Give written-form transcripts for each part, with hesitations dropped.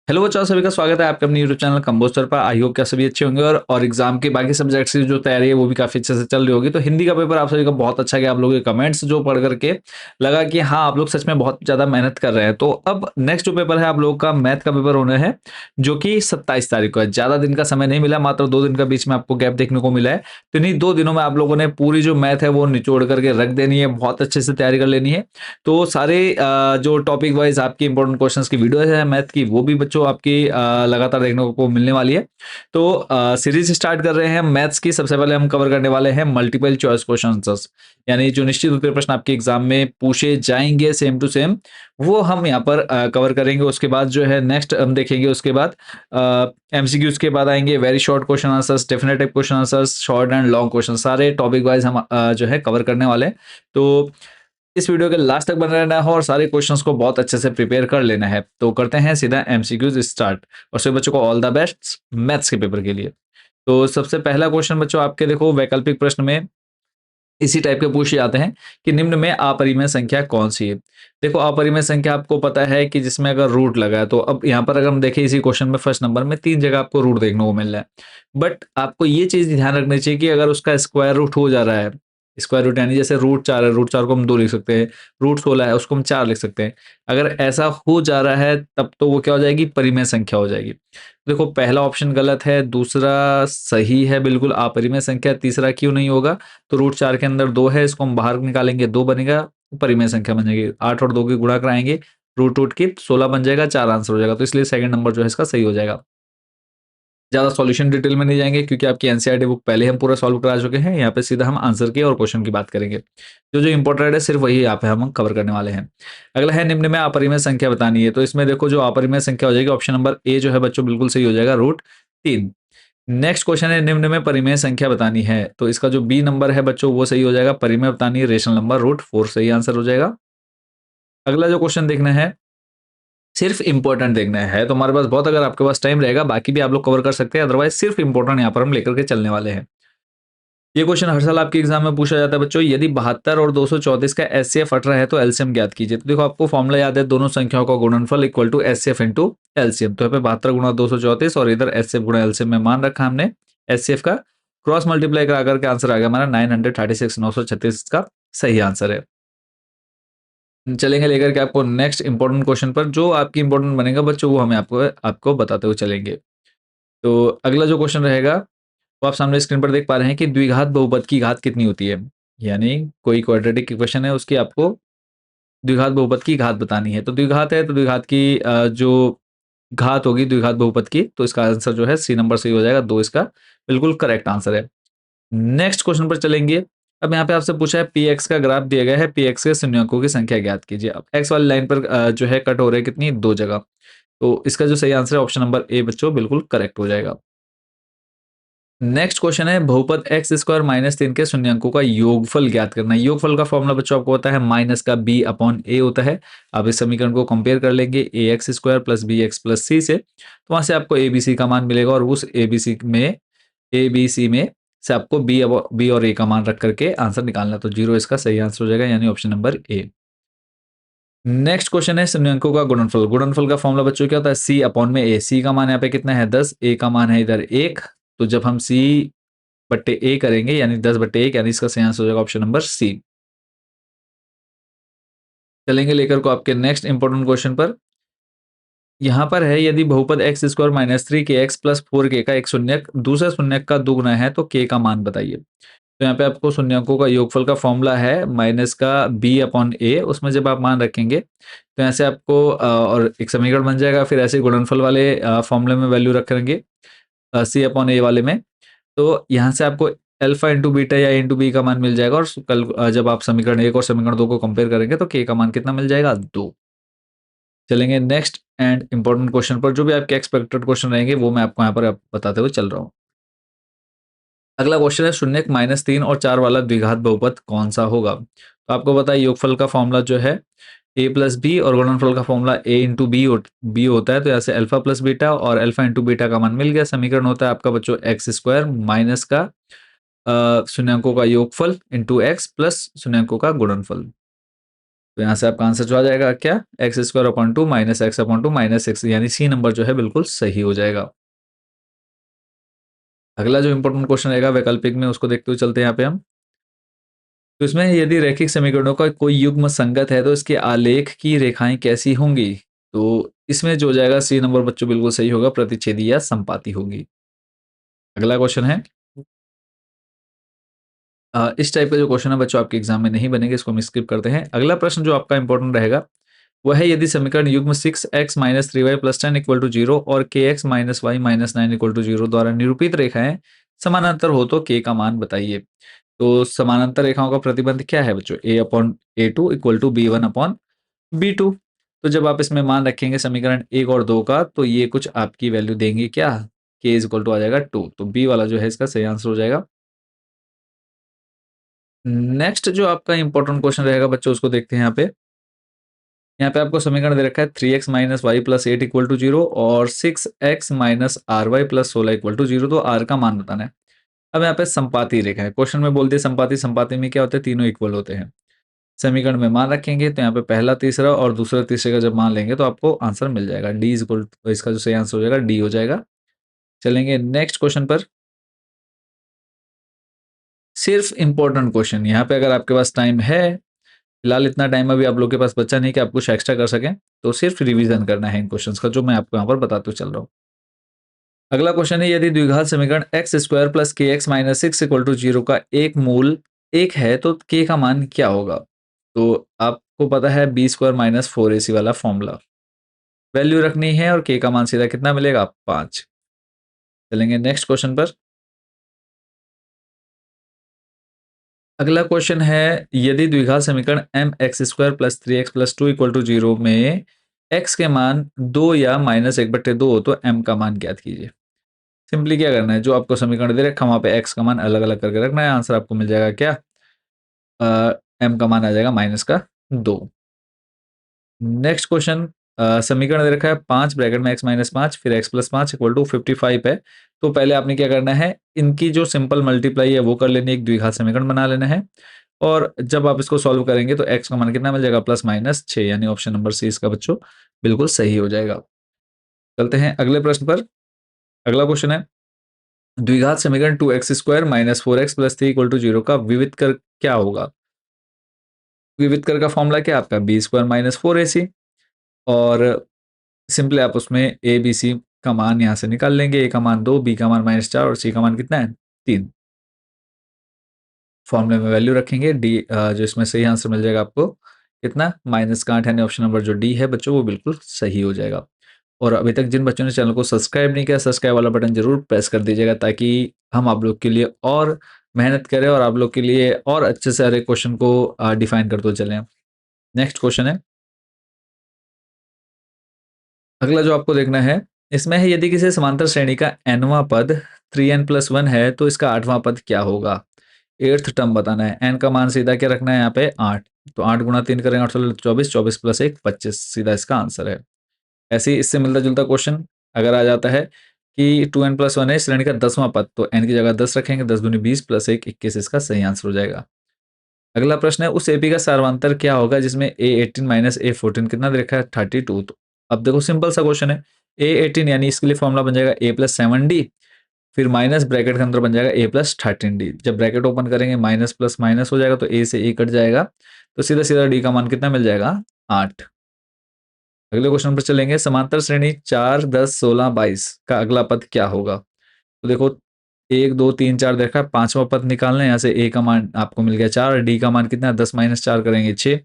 Hello बच्चों, सभी का स्वागत है आपके अपने यूट्यूब चैनल कंपोस्टर पर। आई होप क्या सभी अच्छे होंगे और एग्जाम की बाकी सब्जेक्ट्स की जो तैयारी है वो भी काफी अच्छे से चल रही होगी। तो हिंदी का पेपर आप सभी का बहुत अच्छा गया। आप लोगों के कमेंट्स जो पढ़ करके लगा कि हाँ, आप लोग सच में बहुत ज्यादा मेहनत कर रहे हैं। तो अब नेक्स्ट जो पेपर है आप लोगों का मैथ का पेपर होना है, जो कि 27 तारीख को है। ज्यादा दिन का समय नहीं मिला, मात्र 2 दिन का बीच में आपको गैप देखने को मिला है। तो इन्हीं 2 दिनों में आप लोगों ने पूरी जो मैथ है वो निचोड़ करके रख देनी है, बहुत अच्छे से तैयारी कर लेनी है। तो सारे जो टॉपिक वाइज आपकी इंपॉर्टेंट क्वेश्चंस की वीडियो है मैथ की, वो भी बच्चों आपकी लगातार देखने को मिलने वाली है। तो सीरीज स्टार्ट कर रहे हैं मैथ्स की। सबसे पहले हम कवर करने वाले हैं मल्टीपल चॉइस क्वेश्चन आंसर्स, यानी जो निश्चित उत्तर प्रश्न आपके एग्जाम में पूछे जाएंगे सेम टू सेम, वो हम यहाँ पर कवर करेंगे। उसके बाद जो है नेक्स्ट हम देखेंगे, उसके बाद एमसीक्यूज के बाद आएंगे very short question answers, definitive question answers, short and long question, सारे टॉपिक वाइज हम जो है कवर करने वाले हैं। तो इस वीडियो के लास्ट तक बने रहना है और सारे क्वेश्चंस को बहुत अच्छे से प्रिपेयर कर लेना है। तो करते हैं सीधा एमसीक्यूज स्टार्ट। और सभी बच्चों को ऑल द बेस्ट मैथ्स के पेपर के लिए। तो सबसे पहला क्वेश्चन बच्चों आपके देखो, वैकल्पिक प्रश्न में इसी टाइप के पूछे जाते हैं कि निम्न में अपरिमेय संख्या कौन सी है। देखो, अपरिमेय संख्या आपको पता है कि जिसमें अगर रूट लगा है, तो अब यहाँ पर अगर हम देखें इसी क्वेश्चन में फर्स्ट नंबर में 3 जगह आपको रूट देखने को मिल रहा है। बट आपको ये चीज ध्यान रखनी चाहिए कि अगर उसका स्क्वायर रूट हो जा रहा है, स्क्वायर रूट यानी जैसे रूट 4 है, रूट 4 को हम 2 लिख सकते हैं, रूट 16 है उसको हम 4 लिख सकते हैं। अगर ऐसा हो जा रहा है तब तो वो क्या हो जाएगी, परिमेय संख्या हो जाएगी। देखो, पहला ऑप्शन गलत है, दूसरा सही है बिल्कुल अपरिमेय संख्या, तीसरा क्यों नहीं होगा। तो रूट 4 के अंदर 2 है, इसको हम बाहर निकालेंगे 2 बनेगा, परिमेय संख्या बनेगी। 8 और 2 की गुणा कराएंगे, रूट रूट की 16 बन जाएगा, 4 आंसर हो जाएगा। तो इसलिए सेकंड नंबर जो है इसका सही हो जाएगा। ज़्यादा सॉल्यूशन डिटेल में नहीं जाएंगे क्योंकि आपकी एनसीईआरटी बुक पहले हम पूरा सॉल्व करा चुके हैं। यहाँ पे सीधा हम आंसर की और क्वेश्चन की बात करेंगे। जो जो इंपॉर्टेंट है सिर्फ वही यहाँ पे हम कवर करने वाले हैं। अगला है निम्न में अपरिमेय संख्या बतानी है। तो इसमें देखो जो अपरिमेय संख्या हो जाएगी, ऑप्शन नंबर ए जो है बच्चों बिल्कुल सही हो जाएगा, रूट 3। नेक्स्ट क्वेश्चन है निम्न में परिमेय संख्या बतानी है। तो इसका जो बी नंबर है बच्चों वो सही हो जाएगा, परिमेय बतानी है रेशनल नंबर, रूट 4 सही आंसर हो जाएगा। अगला जो क्वेश्चन देखना है, सिर्फ इंपॉर्टेंट देखना है तो हमारे पास बहुत, अगर आपके पास टाइम रहेगा बाकी भी आप लोग कवर कर सकते हैं, अदरवाइज सिर्फ इंपॉर्टेंट यहाँ पर हम लेकर के चलने वाले हैं। ये क्वेश्चन हर साल आपके एग्जाम में पूछा जाता है बच्चों, यदि 72 और 234 का एचसीएफ 18 है तो एलसीएम ज्ञात कीजिए। तो देखो आपको फॉर्मूला याद है, दोनों संख्याओं का गुणनफल equal to HCF into LCM. तो यहाँ पे 72 गुणा 234 और इधर एचसीएफ गुणा एलसीएम में मान रखा हमने। एचसीएफ का क्रॉस मल्टीप्लाई करा करके आंसर आ गया हमारा 936, 936 का सही आंसर है। चलेंगे लेकर के आपको नेक्स्ट इंपॉर्टेंट क्वेश्चन पर, जो आपकी इंपॉर्टेंट बनेगा बच्चों वो हमें आपको आपको बताते हुए चलेंगे। तो अगला जो क्वेश्चन रहेगा वो आप सामने स्क्रीन पर देख पा रहे हैं कि द्विघात बहुपद की घात कितनी होती है। यानी कोई क्वाड्रेटिक इक्वेशन है, उसकी आपको द्विघात बहुपद की घात बतानी है। तो द्विघात है तो द्विघात की जो घात होगी द्विघात बहुपद की, तो इसका आंसर जो है सी नंबर सही हो जाएगा, 2 इसका बिल्कुल करेक्ट आंसर है। नेक्स्ट क्वेश्चन पर चलेंगे। अब यहाँ पे आपसे पूछा है पी एक्स का ग्राफ दिया गया है, पी एक्स के शून्यकों की संख्या ज्ञात कीजिए। अब एक्स वाली लाइन पर जो है कट हो रहा है कितनी, 2 जगह। तो इसका जो सही आंसर है ऑप्शन नंबर ए बच्चों बिल्कुल करेक्ट हो जाएगा। नेक्स्ट क्वेश्चन है बहुपद एक्स स्क्वायर -3 के शून्यंकों का योगफल ज्ञात करना है। योगफल का फॉर्मूला बच्चों आपको होता है माइनस का बी अपॉन ए होता है। आप इस समीकरण को कंपेयर कर लेंगे a x square plus b x plus c से, तो वहां से आपको ए बी सी का मान मिलेगा और उस ए बी सी में से आपको बी और ए का मान रख करके आंसर निकालना। तो 0 इसका सही आंसर हो जाएगा, यानी option number A. Next question है शून्यंकों का गुणनफल। गुणनफल का फॉर्मूला बच्चों क्या होता है, सी अपॉन में ए। सी का मान यहाँ पे कितना है 10, ए का मान है इधर 1। तो जब हम सी बट्टे ए करेंगे यानी 10/1, यानी इसका सही आंसर हो जाएगा ऑप्शन नंबर सी। चलेंगे लेकर को आपके नेक्स्ट इंपॉर्टेंट क्वेश्चन पर। यहाँ पर है यदि बहुपद एक्स स्क्वायर -3 के एक्स प्लस 4 के का एक शून्यक दूसरे शून्यक का दुगुना है तो के का मान बताइए। तो यहाँ पे आपको शून्यकों का योगफल का फॉर्मूला है माइनस का बी अपॉन ए, उसमें जब आप मान रखेंगे तो ऐसे आपको और एक समीकरण बन जाएगा। फिर ऐसे गुणनफल वाले फॉर्मूले में वैल्यू रखेंगे सी अपॉन ए वाले में। तो यहाँ से आपको अल्फा इंटू बीटा या इंटू बी का मान मिल जाएगा और कल जब आप समीकरण 1 और समीकरण 2 को कंपेयर करेंगे तो के का मान कितना मिल जाएगा, 2। चलेंगे नेक्स्ट एंड इंपॉर्टेंट क्वेश्चन पर। जो भी आपके एक्सपेक्टेड क्वेश्चन रहेंगे वो मैं आपको यहाँ पर बताते हुए चल रहा हूँ। अगला क्वेश्चन है शून्यक -3 और 4 वाला द्विघात बहुपद कौन सा होगा। तो आपको पता है योगफल का फॉर्मूला जो है ए प्लस बी और गुणनफल का फॉर्मूला ए इंटू बी होता है। तो यहाँ से अल्फा प्लस बीटा और अल्फा इंटू बीटा का मान मिल गया। समीकरण होता है आपका बच्चों एक्स स्क्वायर माइनस का शून्यंकों का योगफल इंटू एक्स प्लस शून्यंकों का गुणनफल। तो यहाँ से आपका आंसर जो आ जाएगा क्या, x square upon two minus x upon two minus x, यानी सी नंबर जो है बिल्कुल सही हो जाएगा। अगला जो इंपॉर्टेंट क्वेश्चन रहेगा वैकल्पिक में, उसको देखते हुए चलते हैं यहाँ पे हम। तो इसमें यदि रैखिक समीकरणों का कोई युग्म संगत है तो इसके आलेख की रेखाएं कैसी होंगी? तो इसमें जो हो जाएगा सी नंबर बच्चों बिल्कुल सही होगा, प्रतिच्छेदी या संपाती होगी। अगला क्वेश्चन है, इस टाइप का जो क्वेश्चन है बच्चों आपके एग्जाम में नहीं बनेंगे, इसको हम स्किप करते हैं। अगला प्रश्न जो आपका इंपॉर्टेंट रहेगा वह है, यदि समीकरण युग्म 6x minus 3y plus 10 equal to 0 और kx minus Y minus 9 equal to 0 द्वारा निरूपित रेखाएं समानांतर हो तो k का मान बताइए। तो समानांतर रेखाओं का प्रतिबंध क्या है बच्चों, a upon A two equal to B one upon B two. तो जब आप इसमें मान रखेंगे समीकरण एक और दो का, तो ये कुछ आपकी वैल्यू देंगे क्या, k इज इक्वल टू आ जाएगा 2, तो बी वाला जो है इसका सही आंसर हो जाएगा। नेक्स्ट जो आपका इंपॉर्टेंट क्वेश्चन रहेगा बच्चों, उसको देखते हैं यहाँ पे। यहाँ पे आपको समीकरण दे रखा है 3x minus Y plus 8 equal to 0 और 6x minus R Y plus 16 equal to 0, तो आर का मान बताना है। अब यहाँ पे संपाती रेखा है, क्वेश्चन में बोलते हैं संपाती, संपाती में क्या होता है, तीनों इक्वल होते हैं। समीकरण में मान रखेंगे तो यहाँ पे पहला तीसरा और दूसरा तीसरे का जब मान लेंगे तो आपको आंसर मिल जाएगा, डी इज इक्वल, तो इसका जो सही आंसर हो जाएगा डी हो जाएगा। चलेंगे नेक्स्ट क्वेश्चन पर। सिर्फ इंपॉर्टेंट क्वेश्चन, यहाँ पे अगर आपके पास टाइम है, फिलहाल इतना टाइम अभी आप लोग के पास बचा नहीं कि आप कुछ एक्स्ट्रा कर सकें, तो सिर्फ रिवीजन करना है इन क्वेश्चंस का जो मैं आपको यहाँ पर बताते चल रहा हूँ। अगला क्वेश्चन है, यदि द्विघात समीकरण X square plus K X minus six equal to zero का एक मूल एक है तो के का मान क्या होगा? तो आपको पता है बी स्क्वायर माइनस फोर ए सी वाला फॉर्मूला, वैल्यू रखनी है और के का मान सीधा कितना मिलेगा, 5। चलेंगे नेक्स्ट क्वेश्चन पर। अगला क्वेश्चन है, यदि द्विघात समीकरण M X square plus three X plus two equal to zero में एक्स के मान दो या माइनस एक बट्टे दो हो तो एम का मान ज्ञात कीजिए। सिंपली क्या करना है, जो आपको समीकरण दे रखा वहां पे एक्स का मान अलग अलग करके रखना है, आंसर आपको मिल जाएगा क्या, एम का मान आ जाएगा माइनस का 2। नेक्स्ट क्वेश्चन, समीकरण दे रखा है 5 ब्रैकेट में x माइनस 5 फिर x प्लस 5 इक्वल टू 55 है। तो पहले आपने क्या करना है, इनकी जो सिंपल मल्टीप्लाई है वो कर लेनी है, एक द्विघात समीकरण बना लेना है। और जब आप इसको सॉल्व करेंगे तो x का मान कितना मिल जाएगा, प्लस माइनस 6, यानी ऑप्शन नंबर सी इसका बच्चों बिल्कुल सही हो जाएगा। चलते हैं अगले प्रश्न पर। अगला क्वेश्चन है, द्विघात समीकरण two X square minus four X plus three equal to zero का विविध कर क्या होगा? विविध कर का फॉर्मूला क्या है आपका, बी स्क्वायर माइनस फोर ए सी, और सिंपली आप उसमें ए बी सी का मान यहाँ से निकाल लेंगे, ए का मान 2, बी का मान माइनस 4 और सी का मान कितना है, 3। फॉर्मूले में वैल्यू रखेंगे, डी जो इसमें सही आंसर मिल जाएगा आपको कितना, माइनस का 8, यानी ऑप्शन नंबर जो डी है बच्चों वो बिल्कुल सही हो जाएगा। और अभी तक जिन बच्चों ने चैनल को सब्सक्राइब नहीं किया, सब्सक्राइब वाला बटन जरूर प्रेस कर दीजिएगा ताकि हम आप लोग के लिए और मेहनत करें और आप लोग के लिए और अच्छे से हर एक क्वेश्चन को डिफाइन करते चलें। नेक्स्ट क्वेश्चन है, अगला जो आपको देखना है, इसमें है, यदि किसी समांतर श्रेणी का nवां पद 3n प्लस वन है तो इसका आठवां पद क्या होगा? एट्थ टर्म बताना है, n का मान सीधा क्या रखना है यहाँ पे 8, तो 8 गुणा 3 करेंगे 8 24, 24 प्लस 1 25, सीधा इसका आंसर है। ऐसे ही इससे मिलता जुलता क्वेश्चन अगर आ जाता है कि 2n प्लस वन है श्रेणी का 10वां पद, तो n की जगह 10 रखेंगे, 10 दूनी 20 प्लस 1 21, इसका सही आंसर हो जाएगा। अगला प्रश्न है, उस एपी का सार्वंतर क्या होगा जिसमें a18 माइनस a14 कितना दे रखा है, 32। तो अब देखो सिंपल सा क्वेश्चन है, a18 यानी इसके लिए फॉर्मूला बन जाएगा a प्लस 7d, फिर माइनस ब्रैकेट के अंदर बन जाएगा a प्लस 13d। जब ब्रैकेट ओपन करेंगे माइनस प्लस माइनस हो जाएगा तो a से a कट जाएगा, तो सीधा सीधा d का मान कितना मिल जाएगा, 8। अगले क्वेश्चन पर चलेंगे, समांतर श्रेणी 4 10 16 22 का अगला पद क्या होगा? तो देखो 1 2 3 4 देखा, पांचवा पद निकालना है, यहाँ से a का मान आपको मिल गया 4, डी का मान कितना है, 10 माइनस 4 करेंगे 6,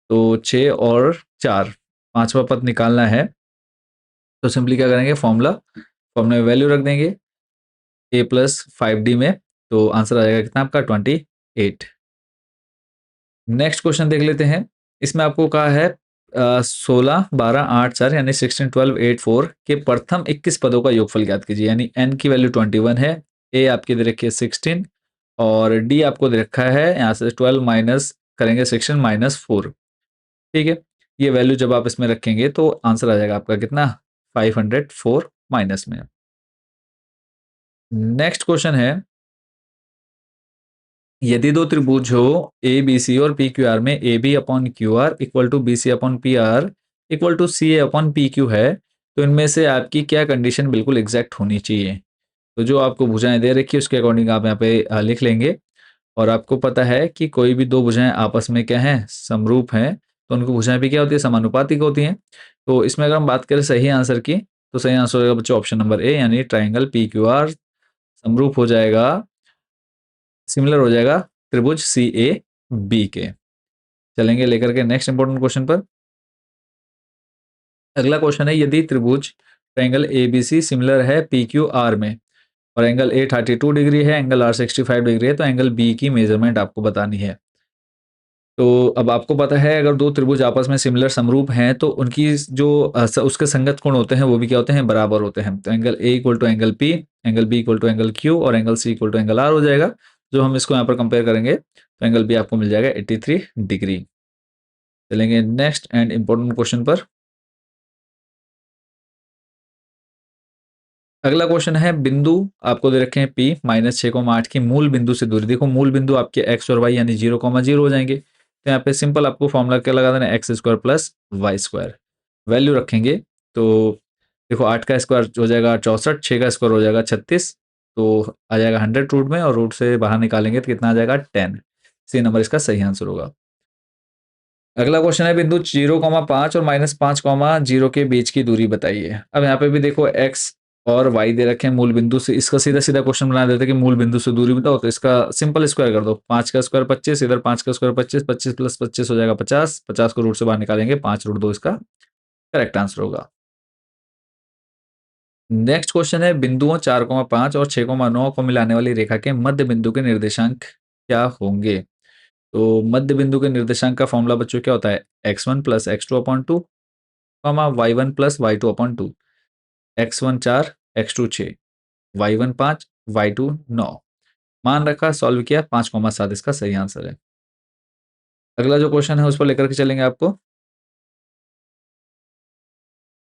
तो 6 और 4, पांचवा पद निकालना है। तो सिंपली क्या करेंगे, फॉर्मूला में वैल्यू रख देंगे a प्लस 5d में, तो आंसर आ जाएगा कितना आपका 28। नेक्स्ट क्वेश्चन देख लेते हैं, इसमें आपको कहा है 16 12 8 4 यानी 16 12 8 4 के प्रथम 21 पदों का योगफल ज्ञात कीजिए, यानी n की वैल्यू 21 है, a आपकी दे रखी है 16 और d आपको दे रखा है यहाँ से 12 माइनस करेंगे 16 माइनस 4। ठीक है, ये वैल्यू जब आप इसमें रखेंगे तो आंसर आ जाएगा आपका कितना, 504 माइनस में। नेक्स्ट क्वेश्चन है, यदि दो त्रिभुज हो ए बी सी और पी क्यू आर में A B upon Q R equal to B C upon P R equal to C A upon P Q है, तो इनमें से आपकी क्या कंडीशन बिल्कुल एग्जैक्ट होनी चाहिए। तो जो आपको भुजाएं दे रखी है उसके अकॉर्डिंग आप यहाँ पे लिख लेंगे। और आपको पता है कि कोई भी दो भुजाएं आपस में क्या हैं, समरूप हैं, तो उनकी भुजाएं भी क्या होती है, समानुपातिक होती हैं। तो इसमें अगर हम बात करें सही आंसर की, तो सही आंसर होगा बच्चों ऑप्शन नंबर ए, यानी ट्राइंगल पी क्यू आर समरूप हो जाएगा, सिमिलर हो जाएगा त्रिभुज सी ए बी के। चलेंगे लेकर के नेक्स्ट इंपॉर्टेंट क्वेश्चन पर। अगला क्वेश्चन है, यदि त्रिभुज triangle A B C similar है पी क्यू आर में और एंगल ए 32 डिग्री है, एंगल आर 65 डिग्री है, तो एंगल बी की मेजरमेंट आपको बतानी है। तो अब आपको पता है अगर दो त्रिभुज आपस में सिमिलर समरूप हैं तो उनकी जो उसके संगत कोण होते हैं वो भी क्या होते हैं, बराबर होते हैं। तो angle A equal to angle P, angle B equal to angle Q और angle C equal to angle R हो जाएगा। जो हम इसको यहाँ पर कंपेयर करेंगे तो एंगल बी आपको मिल जाएगा 83 डिग्री। चलेंगे नेक्स्ट एंड इंपॉर्टेंट क्वेश्चन पर। अगला क्वेश्चन है, बिंदु आपको दे रखे हैं P -6,8 की मूल बिंदु से दूरी। देखो मूल बिंदु आपके x और y यानी 0,0 हो जाएंगे। तो यहाँ पे सिंपल आपको फॉर्मूला क्या लगा देना है, X square plus Y square. Value रखेंगे तो देखो 8 का स्क्वायर हो जाएगा 64, 6 का स्क्वायर हो जाएगा 36, तो आ जाएगा 100 रूट में, और रूट से बाहर निकालेंगे तो कितना आ जाएगा 10। सी नंबर इसका सही आंसर होगा। अगला क्वेश्चन है, बिंदु 0,5 और -5,0 के बीच की दूरी बताइए। अब यहाँ पे भी देखो x और y दे रखे हैं मूल बिंदु से, इसका सीधा सीधा क्वेश्चन बना देते हैं कि मूल बिंदु से दूरी बताओ। तो इसका सिंपल स्क्वायर कर दो, 5 का स्क्वायर 25, इधर 5 का स्क्वायर 25, 25 प्लस 25 हो जाएगा 50, 50 को रूट से बाहर निकालेंगे 5 रूट 2 इसका करेक्ट आंसर होगा। नेक्स्ट क्वेश्चन है, बिंदुओं 4,5 और 6,9 को मिलाने वाली रेखा के मध्य बिंदु के निर्देशांक क्या होंगे। तो मध्य बिंदु के निर्देशांक का फॉर्मूला बच्चों क्या होता है, x1 plus x2 upon 2, y1 plus y2 upon 2। x1 4, x2 6, y1 5, y2 9। मान रखा, सॉल्व किया, 5,7 इसका सही आंसर है। अगला जो क्वेश्चन है उस पर लेकर के चलेंगे आपको।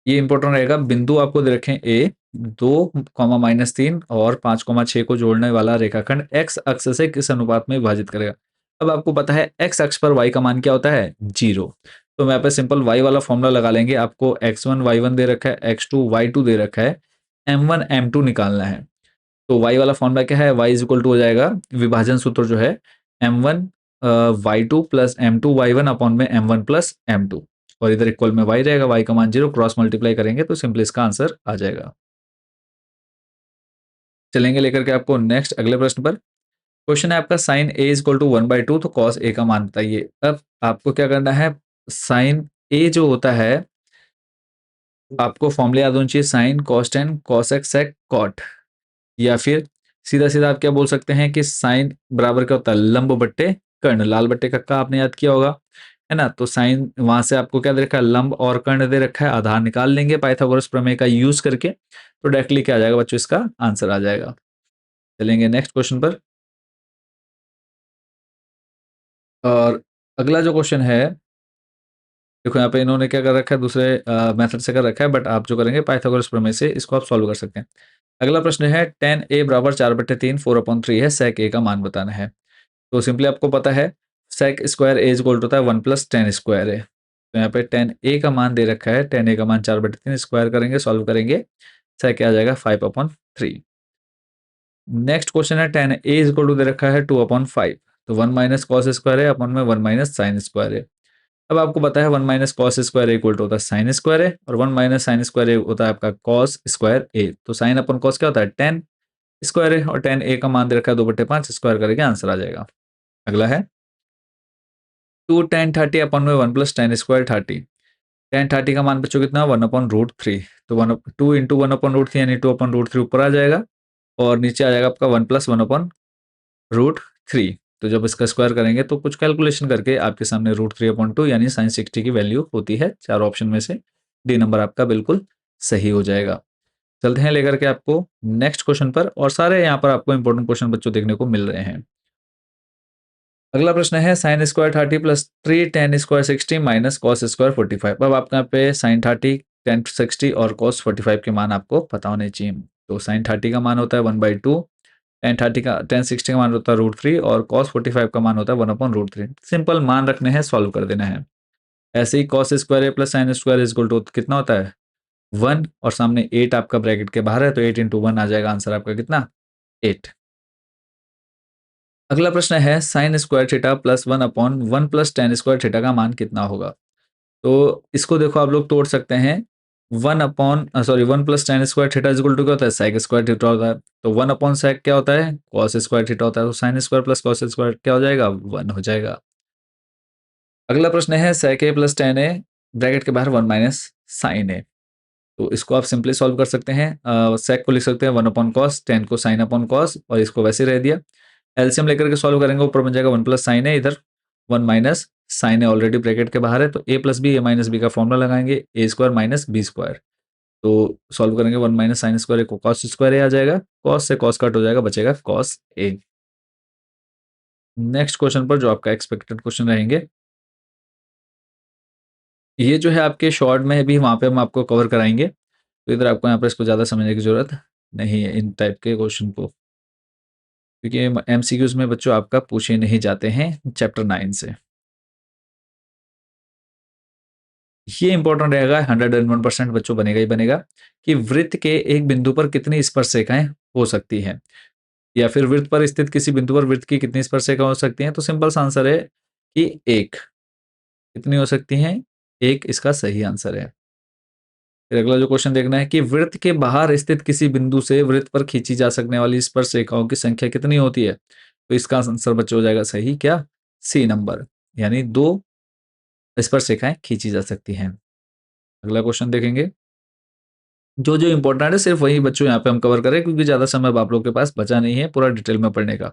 ये इंपॉर्टेंट रहेगा, बिंदु आपको दे रखे हैं ए, 2, -3 और 5,6 को जोड़ने वाला रेखाखंड x अक्ष से किस अनुपात में विभाजित करेगा। अब आपको पता है x अक्ष पर y का मान क्या होता है, 0। तो मैं यहाँ पे सिंपल y वाला फॉर्मूला लगा लेंगे। आपको x1 y1 दे रखा है, x2 y2 दे रखा है, m1 m2 निकालना है। तो y वाला फॉर्मूला क्या है, y इज इक्वल टू हो जाएगा, विभाजन सूत्र जो है m1 y2 plus m2 y1 upon में m1 प्लस m2, और इधर इक्वल में y रहेगा, y का मान 0, क्रॉस मल्टीप्लाई करेंगे तो सिंपली इसका आंसर आ जाएगा। चलेंगे लेकर के आपको नेक्स्ट अगले प्रश्न पर। क्वेश्चन है आपका, sine A is equal to 1/2 तो कॉस ए का मान बताइए। अब आपको क्या करना है, साइन ए जो होता है आपको फॉर्मूले याद होना चाहिए, sine cos tan cos X sec cot, या फिर सीधा सीधा आप क्या बोल सकते हैं कि साइन बराबर क्या होता है, लंब बट्टे कर्ण। लाल बट्टे कक्का आपने याद किया होगा, है ना। तो साइन वहां से आपको क्या दे रखा है, लंब और कर्ण दे रखा है, आधार निकाल लेंगे पाइथागोरस प्रमेय का यूज करके, तो डायरेक्टली क्या आ जाएगा बच्चों, इसका आंसर आ जाएगा। चलेंगे नेक्स्ट क्वेश्चन पर। और अगला जो क्वेश्चन है, देखो यहाँ पे इन्होंने क्या कर रखा है, दूसरे मेथड से कर रखा है, बट आप जो करेंगे पाइथागोरस प्रमेय से इसको आप सॉल्व कर सकते हैं। अगला प्रश्न है, tan a बराबर 4/3 4/3 है, sec a का मान बताना है। तो सिंपली आपको पता है sec स्क्वायर a इक्वल होता है 1 प्लस tan स्क्वायर है। तो यहाँ पे tan a का मान दे रखा है, tan a का मान 4/3, स्क्वायर करेंगे, सॉल्व करेंगे, sec आ जाएगा 5/3। नेक्स्ट क्वेश्चन है, tan a इक्वल टू दे रखा है 2/5, तो 1 माइनस कॉस स्क्वायर है अपॉन में 1 माइनस साइन स्क्वायर है। अब आपको पता है 1 minus cos square equal to होता है साइन स्क्वायर है, और 1 माइनस साइन स्क्वायर होता है आपका कॉस स्क्वायर ए। तो साइन अपन कॉस क्या होता है, tan स्क्वायर है, और tan ए का मान दे रखा है 2/5, स्क्वायर करके आंसर आ जाएगा। अगला है 2 tan 30 अपन में 1 प्लस tan स्क्वायर 30। tan 30 का मान बच्चों कितना, 1/√3। तो 2 इंटू 1/√3 यानी 2/√3 ऊपर आ जाएगा, और नीचे आ जाएगा आपका 1 प्लस 1/√3। तो जब इसका स्क्वायर करेंगे तो कुछ कैलकुलेशन करके आपके सामने √3/2 यानी साइन 60 की वैल्यू होती है। चार ऑप्शन में से डी नंबर आपका बिल्कुल सही हो जाएगा। चलते हैं लेकर के आपको नेक्स्ट क्वेश्चन पर, और सारे यहाँ पर आपको इंपॉर्टेंट क्वेश्चन बच्चों देखने को मिल रहे हैं। अगला प्रश्न है, sine square 30 plus 3 tan square 60 minus cos square 45। अब आपके यहाँ पे साइन 30 tan 60 और कॉस 45 के मान आपको पता होने चाहिए। तो साइन 30 का मान होता है 1/2, tan 60 का मान होता है √3 और cos 45 का मान होता है 1/√3। सिंपल मान रखने हैं, सॉल्व कर देना है। ऐसे ही cos square A plus sine square is equal to कितना होता है 1, और सामने 8 आपका ब्रैकेट के बाहर है, तो 8 इंटू 1 आ जाएगा आंसर आपका कितना 8। अगला प्रश्न है sine square theta plus 1/1 plus tan square theta का मान कितना होगा। तो इसको देखो आप लोग तोड़ सकते हैं। 1 plus tan square theta is equal to क्या होता है sec स्क्वायर थीटा होता है। तो 1/sec क्या होता है cos स्क्वायर थीटा होता है। तो sine square plus cos square क्या हो जाएगा 1 हो जाएगा। अगला प्रश्न है sec a plus tan a bracket के बाहर 1 माइनस साइन a। तो इसको आप सिंपली सॉल्व कर सकते हैं। sec को लिख सकते हैं 1/cos, tan को sin/cos और इसको वैसे रह दिया। एलसीएम लेकर के सॉल्व करेंगे, ऊपर बन जाएगा 1 प्लस साइन ए, इधर 1 माइनस साइन ए ऑलरेडी ब्रैकेट के बाहर है, तो ए प्लस बी ए माइनस बी का फॉर्मूला लगाएंगे ए स्क्वायर माइनस बी स्क्वायर। तो सॉल्व करेंगे 1 माइनस साइन स्क्वायर को कॉस स्क्वायर ए आ जाएगा, कॉस से कॉस कट हो जाएगा, बचेगा कॉस ए। नेक्स्ट क्वेश्चन पर जो आपका एक्सपेक्टेड क्वेश्चन रहेंगे, ये जो है आपके शॉर्ट में भी वहां पे हम आपको कवर कराएंगे, तो इधर आपको यहाँ पर इसको ज़्यादा समझने की जरूरत नहीं है इन टाइप के क्वेश्चन को, क्योंकि एमसीक्यूज में बच्चों आपका पूछे नहीं जाते हैं चैप्टर 9 से। ये इंपॉर्टेंट रहेगा, 101% बच्चों बनेगा ही बनेगा कि वृत्त के एक बिंदु पर कितनी स्पर्शरेखाएं हो सकती हैं, या फिर वृत्त पर स्थित किसी बिंदु पर वृत्त की कितनी स्पर्शरेखाएं हो सकती हैं। तो सिंपल सा आंसर है कि एक। कितनी हो सकती हैं, एक इसका सही आंसर है। फिर अगला जो क्वेश्चन देखना है कि वृत्त के बाहर स्थित किसी बिंदु से वृत्त पर खींची जा सकने वाली स्पर्श रेखाओं की संख्या कितनी होती है। तो इसका आंसर बच्चों हो जाएगा सही क्या, सी नंबर, यानी 2 स्पर्श रेखाएं खींची जा सकती हैं। अगला क्वेश्चन देखेंगे, जो जो इंपॉर्टेंट है सिर्फ वही बच्चों यहाँ पे हम कवर करें, क्योंकि ज्यादा समय अब आप लोग के पास बचा नहीं है पूरा डिटेल में पढ़ने का।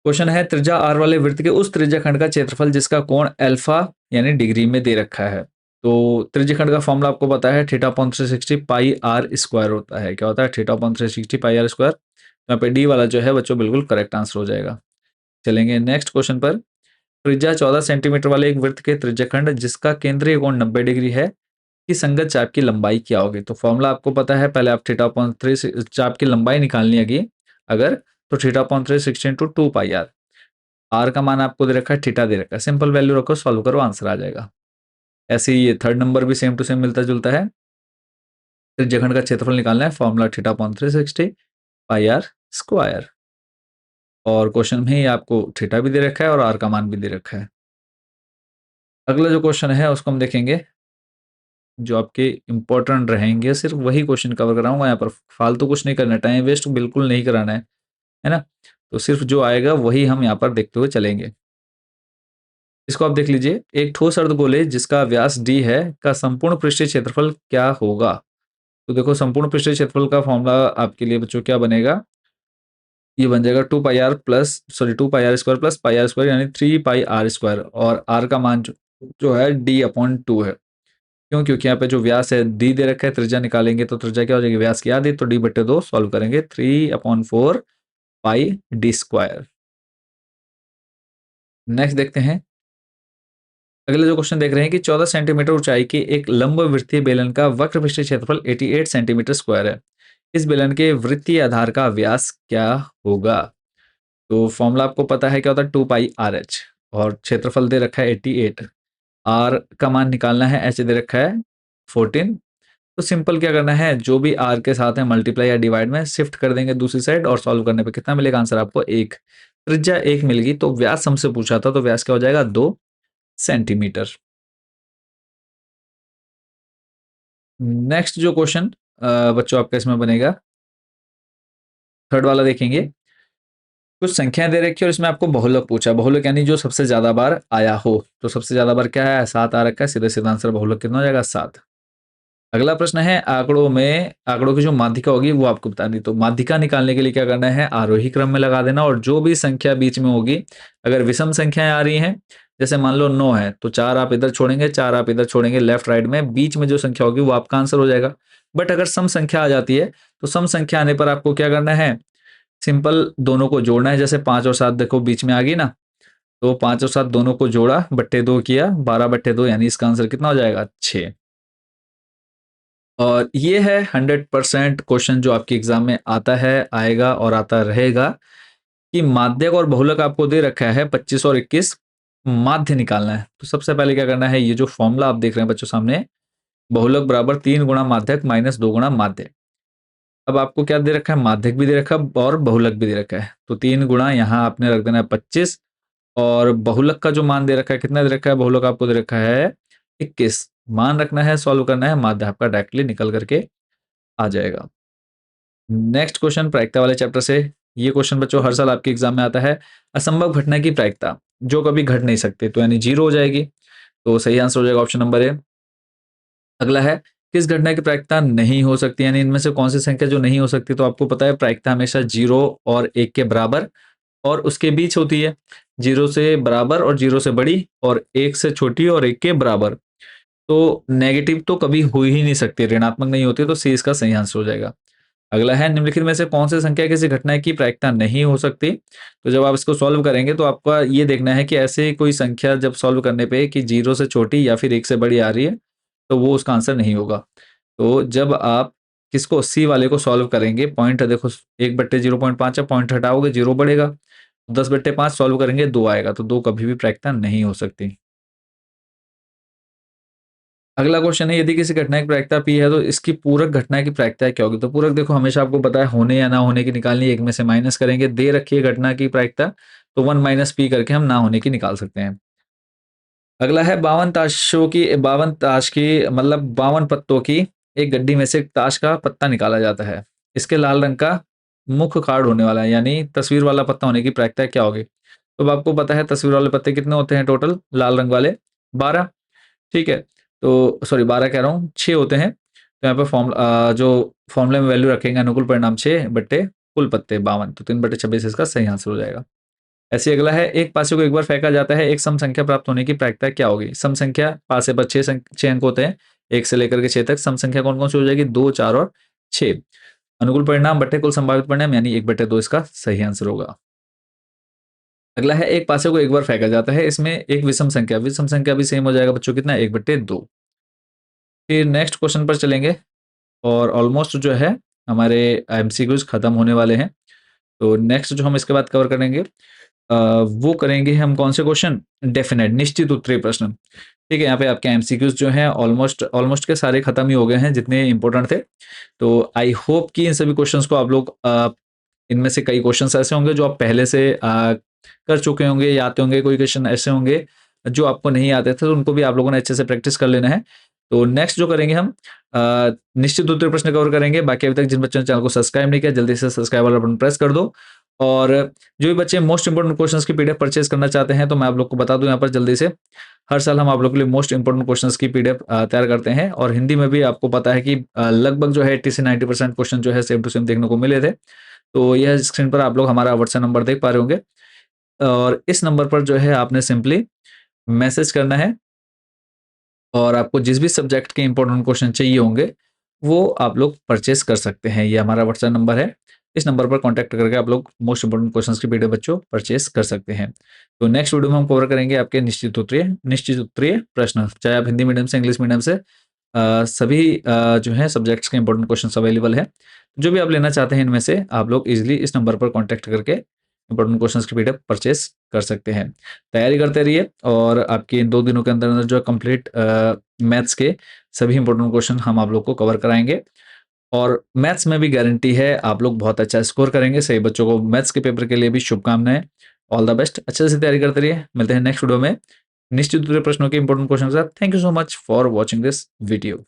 क्वेश्चन है त्रिज्या आर वाले वृत्त के उस त्रिज्या खंड का क्षेत्रफल जिसका कोण अल्फा यानी डिग्री में दे रखा है। तो त्रिज्या खंड का फॉर्मूला आपको पता है, theta upon 360 pi are square होता है। क्या होता है, theta upon 360 pi are square. यहाँ पे डी वाला जो है बच्चों बिल्कुल करेक्ट आंसर हो जाएगा। चलेंगे नेक्स्ट क्वेश्चन पर। त्रिज्या 14 सेंटीमीटर वाले एक वृत्त के त्रिज्या खंड जिसका केंद्रीय कोण 90 डिग्री है की संगत चाप की लंबाई क्या होगी। तो फॉर्मूला आपको पता है, पहले आप थीटा अपॉन 3 चाप की लंबाई निकालनी है अगर, तो theta upon 360 into 2 pi R. R का मान आपको दे रखा है, थीटा दे रखा है, सिंपल वैल्यू रखो, सॉल्व करो, आंसर आ जाएगा। ऐसे ही ये थर्ड नंबर भी सेम टू सेम मिलता जुलता है। त्रिज्या खंड का क्षेत्रफल निकालना है, formula theta upon 360 pi are square. और क्वेश्चन में ही आपको थीटा भी दे रखा है और आर का मान भी दे रखा है। अगला जो क्वेश्चन है उसको हम देखेंगे, जो आपके इंपॉर्टेंट रहेंगे, सिर्फ वही क्वेश्चन कवर कराऊंगा यहाँ पर, फालतू कुछ नहीं करना, टाइम वेस्ट बिल्कुल नहीं कराना है ना। तो सिर्फ जो आएगा वही हम यहाँ पर देखते हुए चलेंगे। इसको आप देख लीजिए, एक ठोस अर्धगोले जिसका व्यास d है का संपूर्ण पृष्ठीय क्षेत्रफल क्या होगा। तो देखो संपूर्ण पृष्ठीय क्षेत्रफल का फॉर्मूला आपके लिए बच्चों क्या बनेगा, ये बन जाएगा 2 pi are square plus pi are square यानी 3 पाई आर स्क्वायर, और आर का मान जो है d/2 है। क्यों, क्योंकि यहाँ पे जो व्यास है डी दे रखा है, त्रिज्या निकालेंगे तो त्रिज्या क्या हो जाएगी, व्यास की आधी, तो d/2 सॉल्व करेंगे 3/4 पाई डी स्क्वायर। नेक्स्ट देखते हैं, अगले जो क्वेश्चन देख रहे हैं कि 14 सेंटीमीटर ऊंचाई के एक लंबवृत्तीय बेलन का वक्र पृष्ठीय क्षेत्रफल 88 सेंटीमीटर स्क्वायर है। इस बेलन के वृत्तीय आधार का व्यास क्या होगा। तो फॉर्मूला आपको पता है क्या होता है, 2 पाई आर एच, और क्षेत्रफल दे रखा है 88, आर का मान निकालना है, एच दे रखा है 14। तो सिंपल क्या करना है, जो भी आर के साथ है मल्टीप्लाई या डिवाइड में शिफ्ट कर देंगे दूसरी साइड, और सॉल्व करने पे कितना मिलेगा आंसर आपको 1। त्रिज्या 1 मिल गई, तो व्यास हमसे पूछा था, तो व्यास क्या हो जाएगा 2 सेंटीमीटर। नेक्स्ट जो क्वेश्चन बच्चों आपका इसमें बनेगा, थर्ड वाला देखेंगे। कुछ संख्याएं दे रखी है और इसमें आपको बहुलक पूछा, बहुलक यानी जो सबसे ज्यादा बार आया हो। तो सबसे ज्यादा बार क्या है, 7 आ रखा है, सीधे सीधा आंसर बहुलक कितना हो जाएगा 7। अगला प्रश्न है, आंकड़ों की जो माध्यिका होगी वो आपको बतानी। तो माध्यिका निकालने के लिए क्या करना है, आरोही क्रम में लगा देना, और जो भी संख्या बीच में होगी, अगर विषम संख्याएं आ रही हैं, जैसे मान लो 9 है, तो 4 आप इधर छोड़ेंगे, 4 आप इधर छोड़ेंगे, लेफ्ट राइट में बीच में जो संख्या होगी वो आपका आंसर हो जाएगा। बट अगर सम संख्या आ जाती है, तो सम संख्या आने पर आपको क्या करना है, सिंपल दोनों को जोड़ना है। जैसे 5 और 7 देखो बीच में आ गई ना, तो 5 और 7 दोनों को जोड़ा, बट्टे 2 किया, 12/2 यानी इसका आंसर कितना हो जाएगा 6। और ये है 100% क्वेश्चन जो आपके एग्जाम में आता है, आएगा और आता रहेगा कि माध्यक और बहुलक आपको दे रखा है 25 और 21, माध्य निकालना है। तो सबसे पहले क्या करना है, ये जो फॉर्मूला आप देख रहे हैं बच्चों सामने, बहुलक बराबर 3 गुणा माध्यक माइनस 2 गुणा माध्य। अब आपको क्या दे रखा है, माध्यक भी दे रखा है और बहुलक भी दे रखा है। तो 3 गुणा यहाँ आपने रख देना है 25, और बहुलक का जो मान दे रखा है, कितना दे रखा है, बहुलक आपको दे रखा है 21। मान रखना है, सॉल्व करना है, माध्य आपका डायरेक्टली निकल करके आ जाएगा। नेक्स्ट क्वेश्चन प्रायिकता वाले चैप्टर से। ये क्वेश्चन बच्चों हर साल आपके एग्जाम में आता है। असंभव घटना की प्रायिकता जो कभी घट नहीं सकती, तो यानी 0 हो जाएगी। तो सही आंसर हो जाएगा ऑप्शन नंबर ए। अगला है, किस घटना की प्रायिकता नहीं हो सकती, यानी इनमें से कौन सी संख्या जो नहीं हो सकती। तो आपको पता है प्रायिकता हमेशा 0 और 1 के बराबर और उसके बीच होती है। 0 से बराबर और 0 से बड़ी, और 1 से छोटी और 1 के बराबर। तो नेगेटिव तो कभी हो ही नहीं सकती, ऋणात्मक नहीं होती, तो सी इसका सही आंसर हो जाएगा। अगला है, निम्नलिखित में से कौन सी संख्या किसी घटना की प्रायिकता नहीं हो सकती। तो जब आप इसको सॉल्व करेंगे तो आपका ये देखना है कि ऐसे कोई संख्या जब सॉल्व करने पे कि 0 से छोटी या फिर 1 से बड़ी आ रही है, तो वो उसका आंसर नहीं होगा। तो जब आप किसको, सी वाले को सॉल्व करेंगे, पॉइंट देखो 1/0.5 है, पॉइंट हटाओगे 0 बढ़ेगा। 10/5 सॉल्व करेंगे 2 आएगा, तो 2 कभी भी प्रायिकता नहीं हो सकती। अगला क्वेश्चन है, यदि किसी घटना की प्रायिकता P है तो इसकी पूरक घटना की प्रायिकता क्या होगी। तो पूरक देखो हमेशा आपको पता है होने या ना होने की निकालनी है, एक में से माइनस करेंगे। दे रखी है घटना की प्रायिकता, तो 1 माइनस पी करके हम ना होने की निकाल सकते हैं। अगला है, 52 ताश की मतलब 52 पत्तों की एक गड्डी में से एक ताश का पत्ता निकाला जाता है। इसके लाल रंग का मुख्य कार्ड होने वाला है, यानी तस्वीर वाला पत्ता होने की प्रायिकता क्या होगी। तो अब आपको पता है तस्वीर वाले पत्ते कितने होते हैं टोटल, लाल रंग वाले 12। ठीक है, तो सॉरी 12 कह रहा हूँ, 6 होते हैं। तो यहाँ पे जो फॉर्मूले में वैल्यू रखेंगे, अनुकूल परिणाम 6 बट्टे कुल पत्ते 52, तो 3/26 इसका सही आंसर हो जाएगा। ऐसे अगला है, एक पासे को एक बार फेंका जाता है, एक सम संख्या प्राप्त होने की प्रायिकता क्या होगी। सम संख्या पासे पर 6 अंक होते हैं, 1 से लेकर के 6 तक। सम संख्या कौन कौन सी हो जाएगी, 2, 4 और 6। अनुकूल परिणाम बट्टे कुल संभावित परिणाम, यानी 1/2 इसका सही आंसर होगा। अगला है, एक पासे को एक बार फेंका जाता है, इसमें एक विषम संख्या भी सेम हो जाएगा बच्चों, कितना, 1/2। फिर नेक्स्ट क्वेश्चन पर चलेंगे और ऑलमोस्ट जो है हमारे एमसीक्यूज खत्म होने वाले हैं। तो नेक्स्ट जो हम इसके बाद कवर करेंगे वो करेंगे हम कौन से क्वेश्चन, डेफिनेट निश्चित उत्तरीय प्रश्न। ठीक है, यहाँ पे आपके एमसीक्यूज जो हैं ऑलमोस्ट ऑलमोस्ट के सारे खत्म ही हो गए हैं जितने इंपॉर्टेंट थे। तो आई होप कि इन सभी क्वेश्चंस को आप लोग इनमें से कई क्वेश्चंस ऐसे होंगे जो आप पहले से कर चुके होंगे या आते होंगे, कोई क्वेश्चन ऐसे होंगे जो आपको नहीं आते थे, तो उनको भी आप लोगों ने अच्छे से प्रैक्टिस कर लेना है। तो नेक्स्ट जो करेंगे हम निश्चित उत्तरीय प्रश्न कवर करेंगे। बाकी अभी तक जिन बच्चों ने चैनल को सब्सक्राइब नहीं किया, जल्दी से सब्सक्राइब वाला बटन प्रेस कर दो। और जो भी बच्चे मोस्ट इंपोर्टेंट क्वेश्चंस की पीडीएफ परचेज करना चाहते हैं, तो मैं आप लोग को बता दूं यहाँ पर जल्दी से, हर साल हम आप लोग के लिए मोस्ट इंपोर्टेंट क्वेश्चंस की पीडीएफ तैयार करते हैं। और हिंदी में भी आपको पता है कि लगभग जो है 80 से 90% क्वेश्चन जो है सेम टू सेम देखने को मिले थे। तो यह स्क्रीन पर आप लोग हमारा व्हाट्सएप नंबर देख पा रहे होंगे, और इस नंबर पर जो है आपने सिंपली मैसेज करना है, और आपको जिस भी सब्जेक्ट के इंपॉर्टेंट क्वेश्चन चाहिए होंगे वो आप लोग परचेज कर सकते हैं। ये हमारा व्हाट्सएप नंबर है, इस नंबर पर कांटेक्ट करके आप लोग मोस्ट इंपोर्टेंट क्वेश्चंस की पीडीएफ बच्चों परचेज कर सकते हैं। तो नेक्स्ट वीडियो में हम कवर करेंगे आपके निश्चित उत्तरीय प्रश्न, चाहे आप हिंदी मीडियम से इंग्लिश मीडियम से, सभी जो है सब्जेक्ट्स के इंपॉर्टेंट क्वेश्चंस अवेलेबल है। जो भी आप लेना चाहते हैं इनमें से आप लोग इजीली इस नंबर पर कांटेक्ट करके इंपॉर्टेंट क्वेश्चंस की पीडीएफ परचेज कर सकते हैं। तैयारी करते रहिए, और आपके इन 2 दिनों के अंदर अंदर जो कंप्लीट मैथ्स के सभी इंपॉर्टेंट क्वेश्चन हम आप लोग को कवर कराएंगे। और मैथ्स में भी गारंटी है आप लोग बहुत अच्छा स्कोर करेंगे। सही बच्चों को मैथ्स के पेपर के लिए भी शुभकामनाएं। ऑल द बेस्ट, अच्छे से तैयारी करते रहिए। मिलते हैं नेक्स्ट वीडियो में निश्चित उत्तरीय प्रश्नों के इंपॉर्टेंट क्वेश्चन के साथ। Thank you so much for watching this video.